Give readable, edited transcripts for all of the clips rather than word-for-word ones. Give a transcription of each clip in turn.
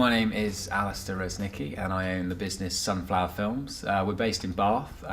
My name is Alistair Resnicki and I own the business Sunflower Films. We're based in Bath.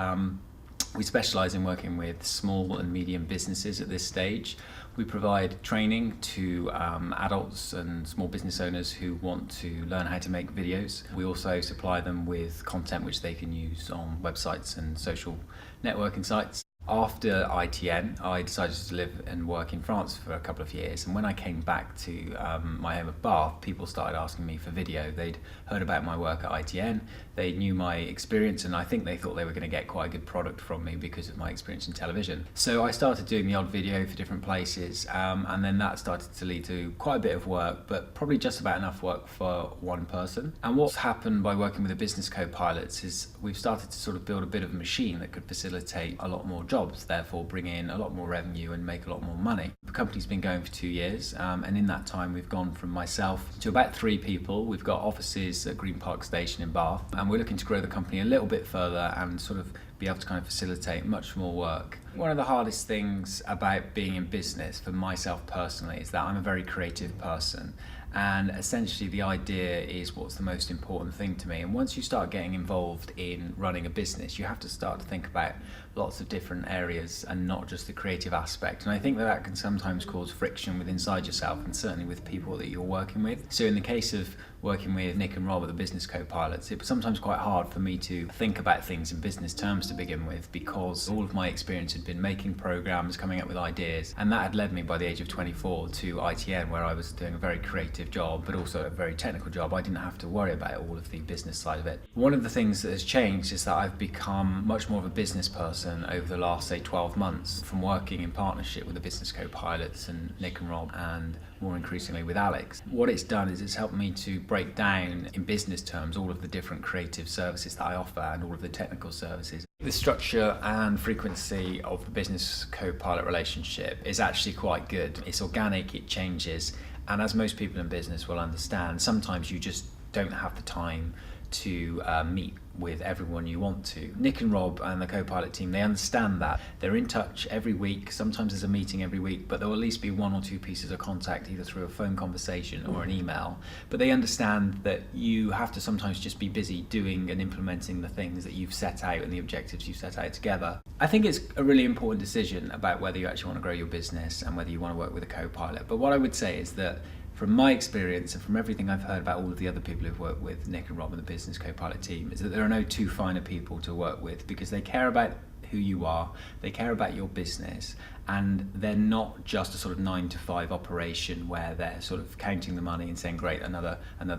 We specialise in working with small and medium businesses at this stage. We provide training to adults and small business owners who want to learn how to make videos. We also supply them with content which they can use on websites and social networking sites. After ITN, I decided to live and work in France for a couple of years, and when I came back to my home of Bath, people started asking me for video. They'd heard about my work at ITN, they knew my experience, and I think they thought they were going to get quite a good product from me because of my experience in television. So I started doing the odd video for different places, and then that started to lead to quite a bit of work, but probably just about enough work for one person. And what's happened by working with the business co-pilots is we've started to sort of build a bit of a machine that could facilitate a lot more jobs, therefore bring in a lot more revenue and make a lot more money. The company's been going for 2 years, and in that time we've gone from myself to about 3 people. We've got offices at Green Park Station in Bath, and we're looking to grow the company a little bit further and sort of be able to kind of facilitate much more work. One of the hardest things about being in business for myself personally is that I'm a very creative person, and essentially the idea is what's the most important thing to me. And once you start getting involved in running a business, you have to start to think about lots of different areas and not just the creative aspect. And I think that can sometimes cause friction with inside yourself and certainly with people that you're working with. So in the case of working with Nick and Rob at the business co-pilots, it was sometimes quite hard for me to think about things in business terms to begin with, because all of my experience had been making programs, coming up with ideas, and that had led me by the age of 24 to ITN, where I was doing a very creative job but also a very technical job. I didn't have to worry about all of the business side of it. One of the things that has changed is that I've become much more of a business person over the last, say, 12 months from working in partnership with the business co-pilots and Nick and Rob, and more increasingly with Alex. What it's done is it's helped me to break down in business terms all of the different creative services that I offer and all of the technical services. The structure and frequency of the business co-pilot relationship is actually quite good. It's organic, it changes, and as most people in business will understand, sometimes you just don't have the time to meet with everyone you want to. Nick and Rob and the co-pilot team, they understand that. They're in touch every week. Sometimes there's a meeting every week, but there will at least be 1 or 2 pieces of contact, either through a phone conversation or an email. But they understand that you have to sometimes just be busy doing and implementing the things that you've set out and the objectives you've set out together. I think it's a really important decision about whether you actually want to grow your business and whether you want to work with a co-pilot. But what I would say is that from my experience and from everything I've heard about all of the other people who've worked with Nick and Rob and the business co-pilot team, is that there are no 2 finer people to work with, because they care about who you are, they care about your business, and they're not just a sort of 9 to 5 operation where they're sort of counting the money and saying, great, another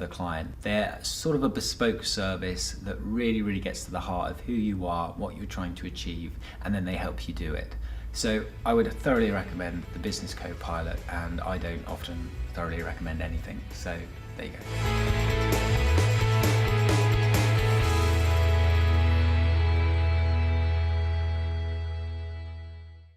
client. They're sort of a bespoke service that really gets to the heart of who you are, what you're trying to achieve, and then they help you do it. So I would thoroughly recommend the business co-pilot, and I don't often thoroughly recommend anything. So there you go.